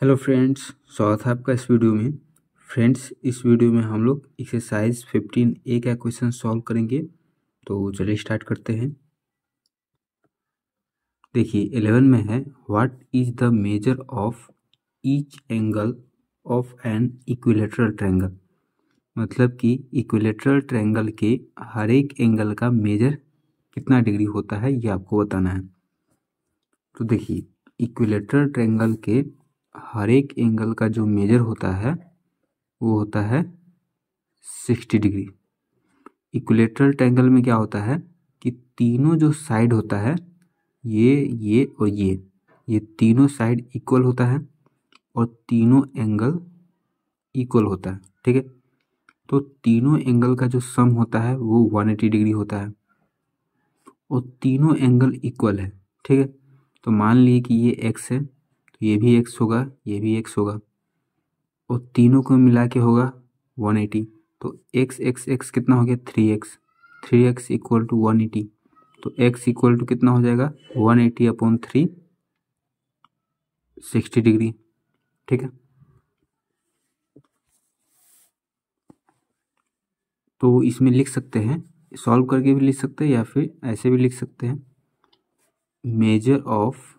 Hello friends, स्वागत है आपका इस वीडियो में। फ्रेंड्स, इस वीडियो में हम लोग एक्सरसाइज 15A का क्वेश्चन सॉल्व करेंगे। तो चलिए स्टार्ट करते हैं। देखिए 11 में है, what is the measure of each angle of an equilateral triangle. मतलब कि इक्विलेटरल ट्रायंगल के हर एक एंगल का मेजर कितना डिग्री होता है, ये आपको बताना है। तो देखिए इक्विलेटरल ट्रायंगल के हर एक एंगल का जो मेजर होता है वो होता है 60 डिग्री। इक्विलेटरल ट्रायंगल में क्या होता है कि तीनों जो साइड होता है ये और ये तीनों साइड इक्वल होता है और तीनों एंगल इक्वल होता है। ठीक है, तो तीनों एंगल का जो सम होता है वो 180 डिग्री होता है और तीनों एंगल इक्वल है। ठीक है, तो मान लिए कि ये x है तो ये भी x होगा, ये भी x होगा और तीनों को मिला के होगा 180। तो x x x कितना हो गया 3x, 3x इक्वल टू 180। तो x इक्वल टू कितना हो जाएगा 180/3, 60 डिग्री। ठीक है, तो इसमें लिख सकते हैं, सॉल्व करके भी लिख सकते हैं या फिर ऐसे भी लिख सकते हैं। Measure of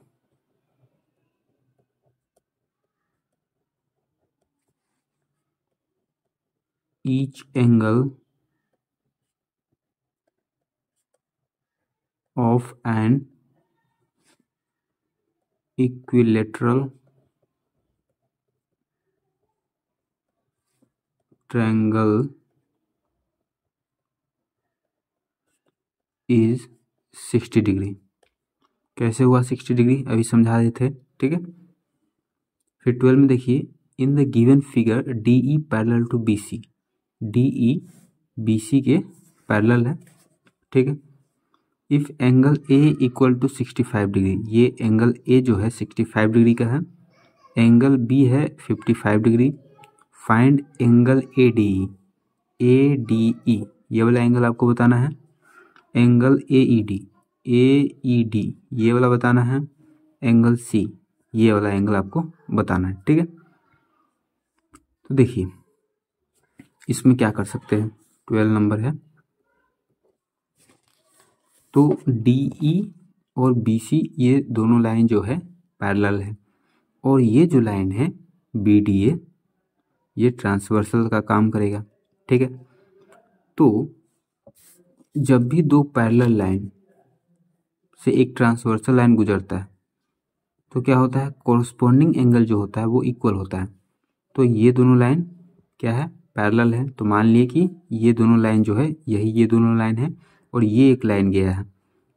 each angle of an equilateral triangle is 60 degree. कैसे हुआ 60 डिग्री, अभी समझा देते हैं। ठीक है, फिर 12 में देखिए, in the given figure D E parallel to B C. D E B C के पैरेलल है। ठीक है, if angle A equal to 65 degree, ये एंगल ए जो है 65 डिग्री का है, एंगल बी है 55 degree. Find angle A D E. A D E ये वाला एंगल आपको बताना है। एंगल ए ई डी ये वाला बताना है। एंगल सी ये वाला एंगल आपको बताना है। ठीक है, तो देखिए इसमें क्या कर सकते हैं, 12 नंबर है तो डी ई और बी सी ये दोनों लाइन जो है पैरेलल है और ये जो लाइन है बी डी ए ये ट्रांसवर्सल का काम करेगा। ठीक है, तो जब भी दो पैरेलल लाइन से एक ट्रांसवर्सल लाइन गुजरता है तो क्या होता है, कोरस्पॉन्डिंग एंगल जो होता है वो इक्वल होता है। तो ये दोनों लाइन क्या है, पैरेलल है। तो मान लिए कि ये दोनों लाइन जो है यही ये दोनों लाइन है और ये एक लाइन गया है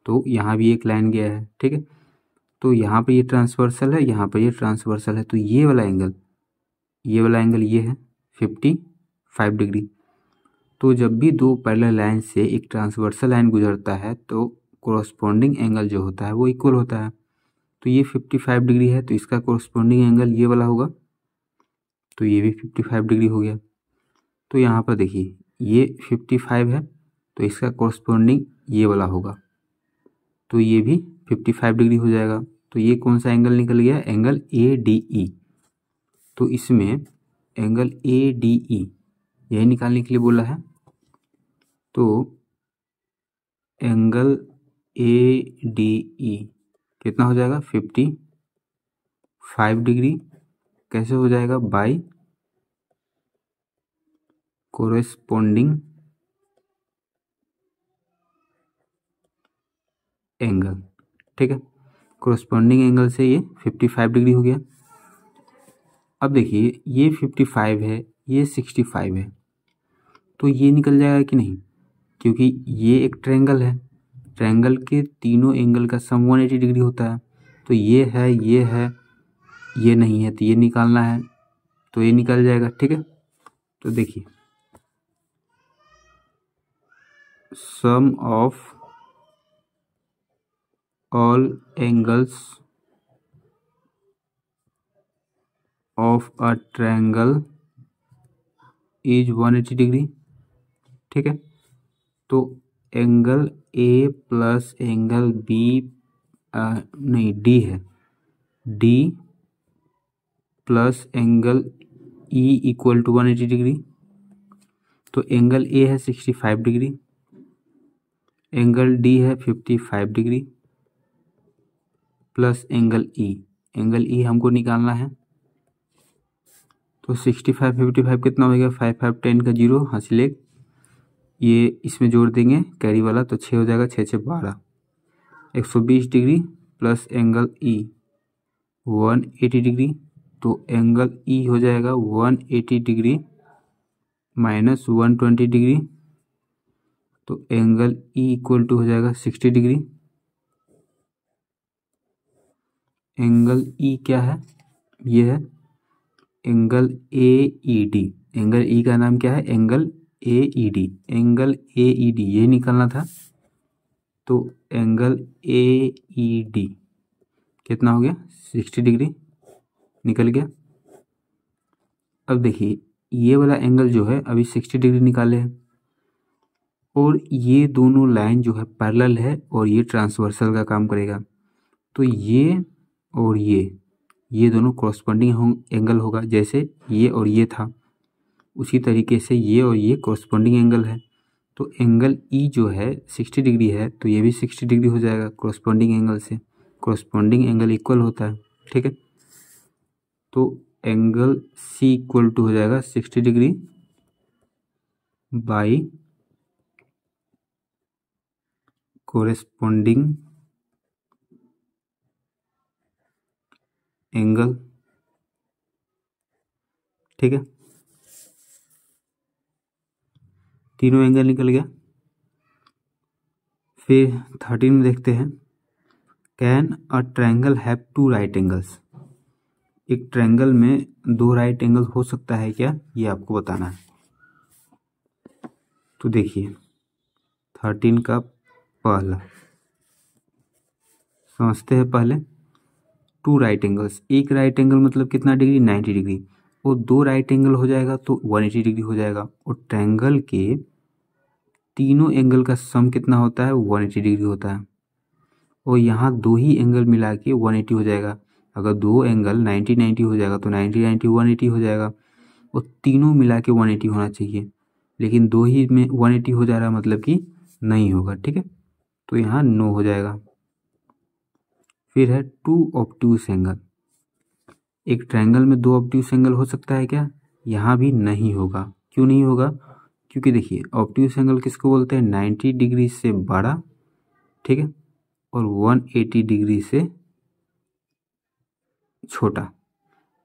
तो यहाँ भी एक लाइन गया है। ठीक है, तो यहाँ पर ये ट्रांसवर्सल है, यहाँ पर ये ट्रांसवर्सल है, तो ये वाला एंगल ये है 55 डिग्री। तो जब भी दो पैरेलल लाइन से एक ट्रांसवर्सल लाइन गुजरता है तो कोरस्पॉन्डिंग एंगल जो होता है वो इक्वल होता है। तो ये 55 डिग्री है तो इसका कोरस्पॉन्डिंग एंगल ये वाला होगा, तो ये भी 55 डिग्री हो गया। तो यहाँ पर देखिए ये 55 है तो इसका कोरस्पॉन्डिंग ये वाला होगा, तो ये भी 55 डिग्री हो जाएगा। तो ये कौन सा एंगल निकल गया, एंगल ए डी ई। तो इसमें एंगल ए डी ई यही निकालने के लिए बोला है। तो एंगल ए डी ई कितना हो जाएगा 55 डिग्री। कैसे हो जाएगा, बाई कोरेस्पोंडिंग एंगल। ठीक है, कोरेस्पोंडिंग एंगल से ये 55 डिग्री हो गया। अब देखिए ये 55 है, ये 65 है, तो ये निकल जाएगा कि नहीं, क्योंकि ये एक ट्रायंगल है, ट्रायंगल के तीनों एंगल का सम 180 डिग्री होता है। तो ये है, ये है, ये नहीं है, तो ये निकालना है, तो ये निकल जाएगा। ठीक है, तो देखिए sum of all angles of a triangle is 180 degree. ठीक है, तो angle A plus angle B नहीं डी है, D plus angle E equal to 180 degree. तो एंगल ए है 65 डिग्री, एंगल डी है 55 डिग्री प्लस एंगल ई हमको निकालना है। तो 65 55 कितना हो गया, 5 5 10 का 0 हासिल 1, ये इसमें जोड़ देंगे कैरी वाला तो 6 हो जाएगा, 6 6 12, 120 डिग्री प्लस एंगल ई 180 डिग्री। तो एंगल ई हो जाएगा 180 डिग्री माइनस 120 डिग्री, तो एंगल ई इक्वल टू हो जाएगा 60 डिग्री। एंगल ई क्या है, ये है angle A E D. Angle E का नाम क्या है, angle A E D. Angle A E D ये निकालना था। तो एंगल ए ई डी कितना हो गया, 60 डिग्री निकल गया। अब देखिए ये वाला एंगल जो है अभी 60 डिग्री निकाले हैं और ये दोनों लाइन जो है पैरेलल है और ये ट्रांसवर्सल का काम करेगा। तो ये और ये दोनों कॉरस्पॉन्डिंग एंगल होगा। जैसे ये और ये था उसी तरीके से ये और ये कॉरस्पॉन्डिंग एंगल है। तो एंगल ई जो है 60 डिग्री है तो ये भी 60 डिग्री हो जाएगा कॉरस्पॉन्डिंग एंगल से। कॉरस्पॉन्डिंग एंगल इक्वल होता है, ठीक है। तो एंगल सी इक्वल टू हो जाएगा 60 डिग्री बाई कॉरस्पॉन्डिंग एंगल, ठीक है। तीनों एंगल निकल गया। फिर 13 में देखते हैं, can a triangle have two right angles. एक ट्रायंगल में दो राइट एंगल हो सकता है क्या, ये आपको बताना है। तो देखिए 13 का पहला समझते हैं पहले। टू राइट एंगल्स, एक राइट एंगल मतलब कितना डिग्री, 90 डिग्री, और दो राइट एंगल हो जाएगा तो 180 डिग्री हो जाएगा। और ट्रायंगल के तीनों एंगल का सम कितना होता है, 180 डिग्री होता है। और यहाँ दो ही एंगल मिला के 180 हो जाएगा। अगर दो एंगल 90 90 हो जाएगा तो 90 90 180 हो जाएगा। और तीनों मिला के 180 होना चाहिए, लेकिन दो ही में 180 हो जा रहा है मतलब कि नहीं होगा, ठीक है। तो यहाँ नो हो जाएगा। फिर है टू ऑब्ट्यूस एंगल। एक ट्रायंगल में दो ऑब्ट्यूस एंगल हो सकता है क्या, यहाँ भी नहीं होगा। क्यों नहीं होगा, क्योंकि देखिए ऑब्ट्यूस एंगल किसको बोलते हैं, 90 डिग्री से बड़ा, ठीक है, और 180 डिग्री से छोटा।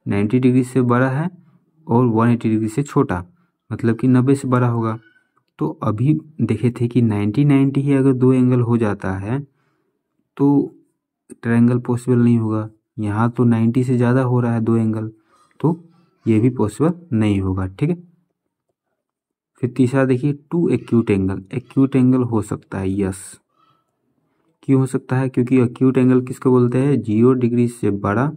90 डिग्री से बड़ा है और 180 डिग्री से छोटा, मतलब कि 90 से बड़ा होगा। तो अभी देखे थे कि 90 90 ही अगर दो एंगल हो जाता है तो ट्रायंगल पॉसिबल नहीं होगा। यहाँ तो 90 से ज़्यादा हो रहा है दो एंगल, तो ये भी पॉसिबल नहीं होगा, ठीक है। फिर तीसरा देखिए, two acute angle. Acute angle हो सकता है, यस। क्यों हो सकता है, क्योंकि एक्यूट एंगल किसको बोलते हैं, 0 डिग्री से बड़ा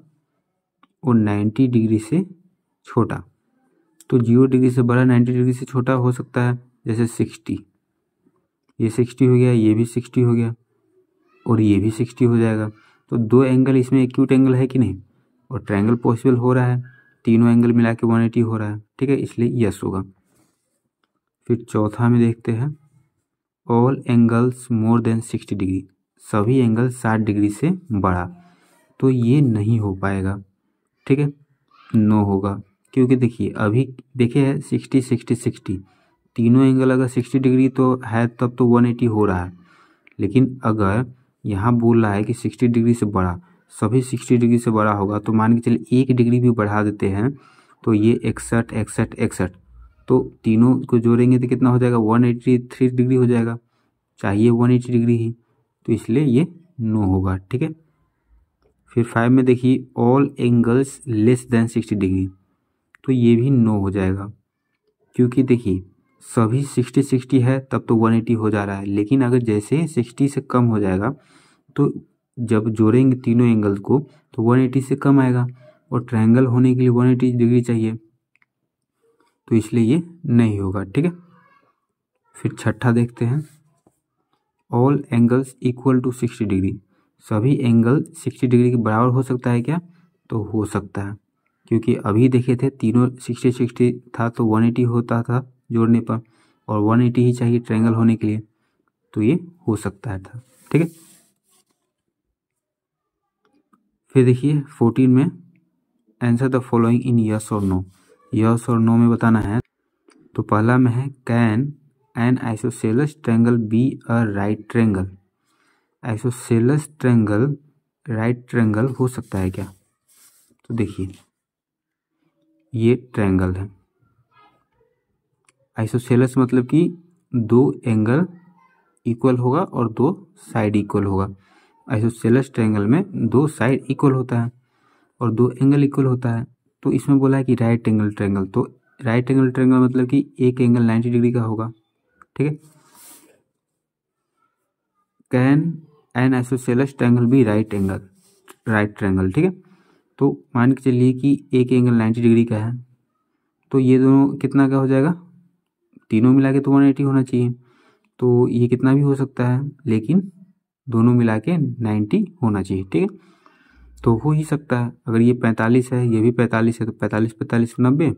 और 90 डिग्री से छोटा। तो 0 डिग्री से बड़ा 90 डिग्री से छोटा हो सकता है, जैसे 60, ये 60 हो गया, ये भी 60 हो गया और ये भी 60 हो जाएगा। तो दो एंगल इसमें एक्यूट एंगल है कि नहीं, और ट्रायंगल पॉसिबल हो रहा है, तीनों एंगल मिला के 180 हो रहा है, ठीक है, इसलिए यस होगा। फिर चौथा में देखते हैं, all angles more than 60 degree. सभी एंगल 60 डिग्री से बड़ा, तो ये नहीं हो पाएगा, ठीक है, नो होगा। क्योंकि देखिए अभी देखे है 60 60 60, तीनों एंगल अगर 60 डिग्री तो है तब तो 180 हो रहा है। लेकिन अगर यहाँ बोल रहा है कि 60 डिग्री से बड़ा, सभी 60 डिग्री से बड़ा होगा, तो मान के चलिए 1 डिग्री भी बढ़ा देते हैं तो ये 61 61 61, तो तीनों को जोड़ेंगे तो कितना हो जाएगा, 183 डिग्री हो जाएगा, चाहिए 180 डिग्री ही, तो इसलिए ये नो होगा, ठीक है। फिर 5 में देखिए, all angles less than 60 degree, तो ये भी नो हो जाएगा। क्योंकि देखिए सभी 60 60 है तब तो 180 हो जा रहा है, लेकिन अगर जैसे 60 से कम हो जाएगा तो जब जोड़ेंगे तीनों एंगल को तो 180 से कम आएगा, और ट्रायंगल होने के लिए 180 डिग्री चाहिए, तो इसलिए ये नहीं होगा, ठीक है। फिर छठा देखते हैं, all angles equal to 60 degree. सभी एंगल 60 डिग्री के बराबर हो सकता है क्या, तो हो सकता है, क्योंकि अभी देखे थे तीनों 60-60 था तो 180 होता था जोड़ने पर, और 180 ही चाहिए ट्रायंगल होने के लिए, तो ये हो सकता है था। ठीक है, फिर देखिए 14 में answer the following in yes और नो। यस और नो में बताना है। तो पहला में है can an isosceles triangle be a right triangle. Isosceles triangle right triangle हो सकता है क्या? तो देखिए ये ट्रायंगल है, आइसोसेलेस मतलब कि दो एंगल इक्वल होगा और दो साइड इक्वल होगा। आइसोसेलेस ट्रायंगल में दो साइड इक्वल होता है और दो एंगल इक्वल होता है। तो इसमें बोला है कि राइट एंगल ट्रायंगल, तो राइट एंगल ट्रायंगल मतलब कि एक एंगल 90 डिग्री का होगा। ठीक है, can an isosceles triangle be right triangle. ठीक है, तो मान के चलिए कि एक एंगल 90 डिग्री का है, तो ये दोनों कितना का हो जाएगा? तीनों मिला के तो 180 होना चाहिए, तो ये कितना भी हो सकता है, लेकिन दोनों मिला के 90 होना चाहिए। ठीक है, तो हो ही सकता है। अगर ये 45 है, ये भी 45 है, तो 45 45 90,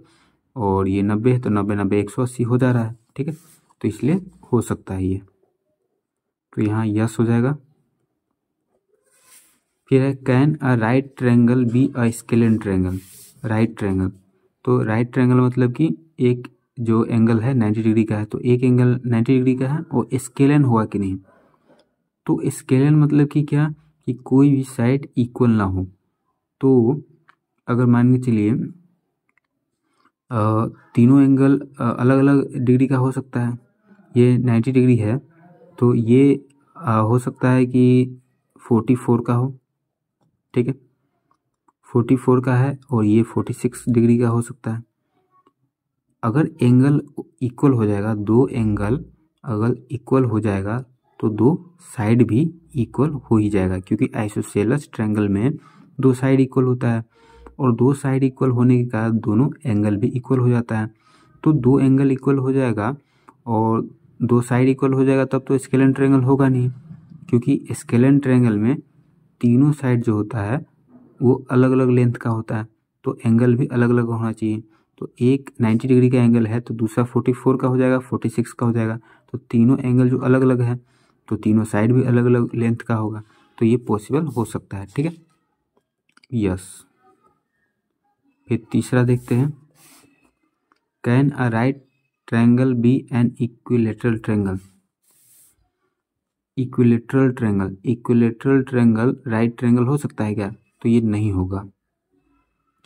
और ये 90 है तो 90 90 180 हो जा रहा है। ठीक है, तो इसलिए हो सकता है ये, तो यहाँ यस हो जाएगा। फिर है can a right triangle be a scalene triangle. Right triangle, तो राइट ट्रायंगल मतलब कि एक जो एंगल है 90 डिग्री का है, तो एक एंगल 90 डिग्री का है और स्केलेन हुआ कि नहीं। तो स्केलेन मतलब कि क्या, कि कोई भी साइड इक्वल ना हो। तो अगर मान के चलिए तीनों एंगल अलग अलग डिग्री का हो सकता है, ये 90 डिग्री है तो ये हो सकता है कि 44 का हो। ठीक है, 44 का है और ये 46 डिग्री का हो सकता है। अगर एंगल इक्वल हो जाएगा, दो एंगल अगर इक्वल हो जाएगा तो दो साइड भी इक्वल हो ही जाएगा, क्योंकि आइसोसेलेस ट्रायंगल में दो साइड इक्वल होता है और दो साइड इक्वल होने के कारण दोनों एंगल भी इक्वल हो जाता है। तो दो एंगल इक्वल हो जाएगा और दो साइड इक्वल हो जाएगा तब तो स्केलेन ट्रायंगल होगा नहीं, क्योंकि स्केलेन ट्रायंगल में तीनों साइड जो होता है वो अलग अलग लेंथ का होता है, तो एंगल भी अलग अलग होना चाहिए। तो एक 90 डिग्री का एंगल है तो दूसरा 44 का हो जाएगा, 46 का हो जाएगा। तो तीनों एंगल जो अलग अलग है तो तीनों साइड भी अलग अलग लेंथ का होगा, तो ये पॉसिबल हो सकता है। ठीक है, यस। फिर तीसरा देखते हैं, can a right triangle be an equilateral triangle. Equilateral triangle right triangle हो सकता है क्या? तो ये नहीं होगा,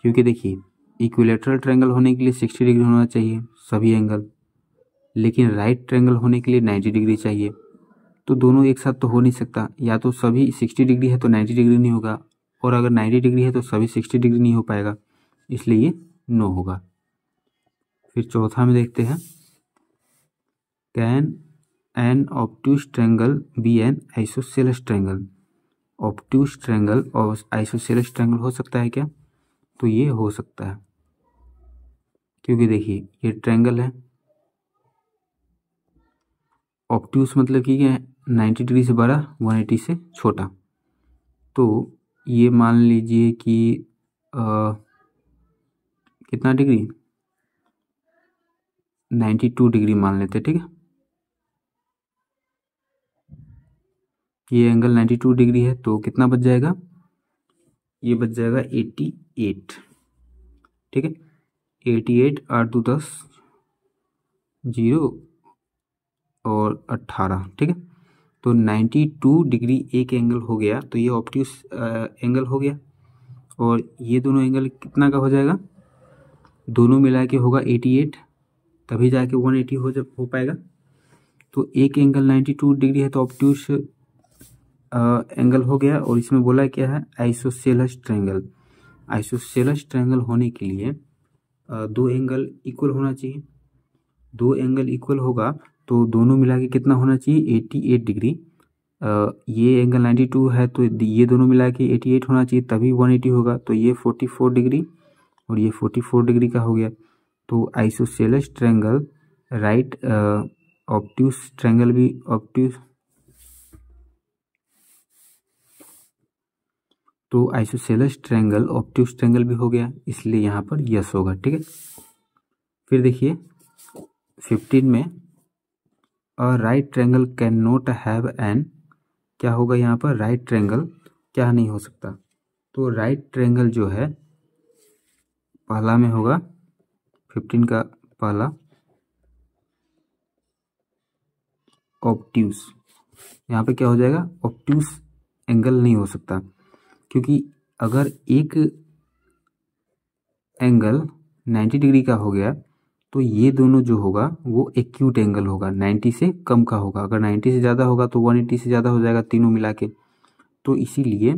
क्योंकि देखिए इक्विलेटरल ट्रायंगल होने के लिए 60 डिग्री होना चाहिए सभी एंगल, लेकिन राइट ट्रायंगल होने के लिए 90 डिग्री चाहिए। तो दोनों एक साथ तो हो नहीं सकता, या तो सभी 60 डिग्री है तो 90 डिग्री नहीं होगा, और अगर 90 डिग्री है तो सभी 60 डिग्री नहीं हो पाएगा, इसलिए ये नो होगा। फिर चौथा में देखते हैं, can an obtuse triangle be an isosceles triangle. Obtuse triangle और आइसोसेलेस ट्रायंगल हो सकता है क्या? तो ये हो सकता है, क्योंकि देखिए ये ट्रायंगल है, ऑब्ट्यूज मतलब कि क्या है, 90 डिग्री से बड़ा 180 से छोटा। तो ये मान लीजिए कि कितना डिग्री, 92 डिग्री मान लेते। ठीक है, ये एंगल 92 डिग्री है तो कितना बच जाएगा, ये बच जाएगा 88। ठीक है, 88 8 2 10 0 और 18। ठीक है, तो 92 डिग्री एक एंगल हो गया, तो ये ऑब्ट्यूज एंगल हो गया, और ये दोनों एंगल कितना का हो जाएगा, दोनों मिला के होगा 88, तभी जाके 180 हो पाएगा। तो एक एंगल 92 डिग्री है तो ऑब्ट्यूज एंगल हो गया, और इसमें बोला क्या है, आइसोसेलेस ट्रायंगल। आइसोसेलेस ट्रायंगल होने के लिए दो एंगल इक्वल होना चाहिए। दो एंगल इक्वल होगा तो दोनों मिला के कितना होना चाहिए, 88 डिग्री। ये एंगल 92 है तो ये दोनों मिला के 88 होना चाहिए, तभी 180 होगा। तो ये 44 डिग्री और ये 44 डिग्री का हो गया। तो isosceles triangle right obtuse triangle भी तो आइसोसेलेस ट्रायंगल ऑब्ट्यूज ट्रायंगल भी हो गया, इसलिए यहाँ पर यस होगा। ठीक है, फिर देखिए 15 में अ right triangle can not have an, क्या होगा यहाँ पर, राइट ट्रायंगल क्या नहीं हो सकता, तो राइट ट्रायंगल जो है पहला में होगा 15 का पहला ऑब्ट्यूज, यहाँ पे क्या हो जाएगा, ऑब्ट्यूज एंगल नहीं हो सकता, क्योंकि अगर एक एंगल 90 डिग्री का हो गया तो ये दोनों जो होगा वो एक्यूट एंगल होगा, 90 से कम का होगा, अगर 90 से ज़्यादा होगा तो 180 से ज़्यादा हो जाएगा तीनों मिला के, तो इसीलिए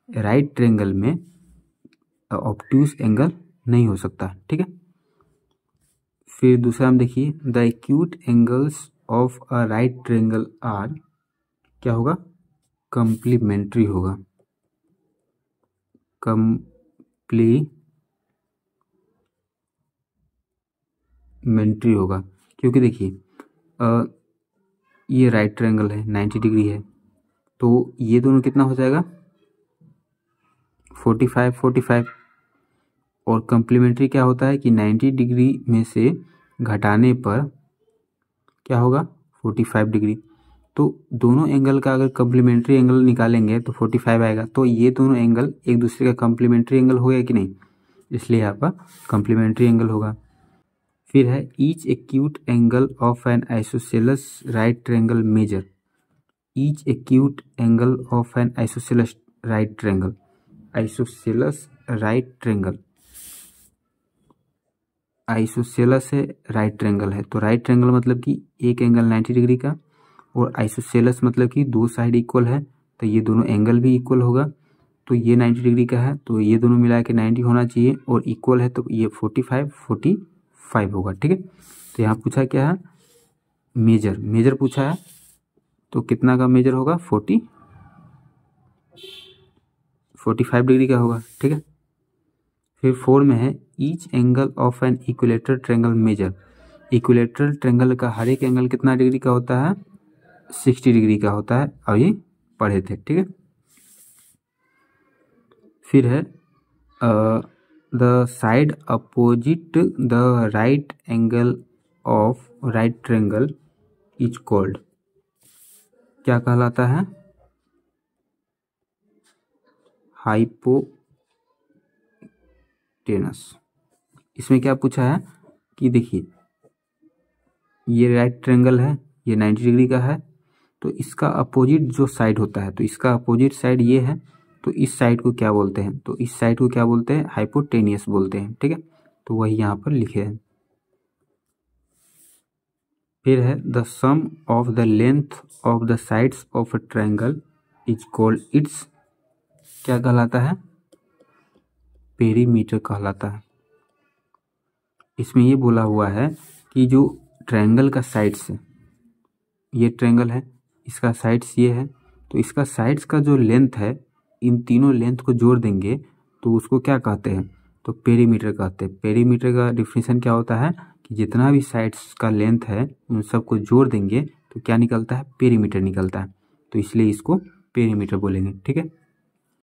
राइट ट्रायंगल में ऑब्ट्यूज एंगल नहीं हो सकता। ठीक है, फिर दूसरा हम देखिए the acute angles of a right triangle are, क्या होगा, कंप्लीमेंट्री होगा, कंप्लीमेंट्री होगा, क्योंकि देखिए ये राइट ट्रायंगल है 90 डिग्री है, तो ये दोनों कितना हो जाएगा 45 45, और कंप्लीमेंट्री क्या होता है कि 90 डिग्री में से घटाने पर क्या होगा 45 डिग्री, तो दोनों एंगल का अगर कंप्लीमेंट्री एंगल निकालेंगे तो 45 आएगा, तो ये दोनों एंगल एक दूसरे का कंप्लीमेंट्री एंगल हो गया कि नहीं, इसलिए यहाँ पर कंप्लीमेंट्री एंगल होगा। फिर है each acute angle of an isosceles right triangle measure, each acute angle of an isosceles right triangle, isosceles right triangle, isosceles है राइट ट्रायंगल है, तो राइट ट्रायंगल मतलब कि एक एंगल 90 डिग्री का, और आइसोसेलेस मतलब कि दो साइड इक्वल है, तो ये दोनों एंगल भी इक्वल होगा, तो ये 90 डिग्री का है तो ये दोनों मिला के 90 होना चाहिए, और इक्वल है तो ये 45 होगा। ठीक है, तो यहाँ पूछा क्या है, मेजर, मेजर पूछा है, तो कितना का मेजर होगा 45 डिग्री का होगा। ठीक है, फिर 4 में है each angle of an equilateral triangle measure, equilateral triangle का हर एक एंगल कितना डिग्री का होता है 60 डिग्री का होता है, और ये पढ़े थे। ठीक है, फिर है the side opposite the right angle of right triangle is called, क्या कहलाता है, हाइपोटेनस। इसमें क्या पूछा है कि देखिए ये राइट ट्रायंगल है, ये 90 डिग्री का है, तो इसका अपोजिट जो साइड होता है, तो इसका अपोजिट साइड ये है, तो इस साइड को क्या बोलते हैं, तो इस साइड को क्या बोलते हैं, हाइपोटेनियस बोलते हैं। ठीक है, तो वही यहाँ पर लिखे हैं। फिर है the sum of the length of the sides of a triangle is called its, क्या कहलाता है, पेरीमीटर कहलाता है। इसमें ये बोला हुआ है कि जो ट्रायंगल का साइड्स है, ये ट्रायंगल है, इसका साइड्स ये है, तो इसका साइड्स का जो लेंथ है, इन तीनों लेंथ को जोड़ देंगे तो उसको क्या कहते हैं, तो पेरीमीटर कहते हैं। पेरीमीटर का डिफिनीशन क्या होता है कि जितना भी साइड्स का लेंथ है उन सबको जोड़ देंगे तो क्या निकलता है, पेरीमीटर निकलता है, तो इसलिए इसको पेरीमीटर बोलेंगे। ठीक है।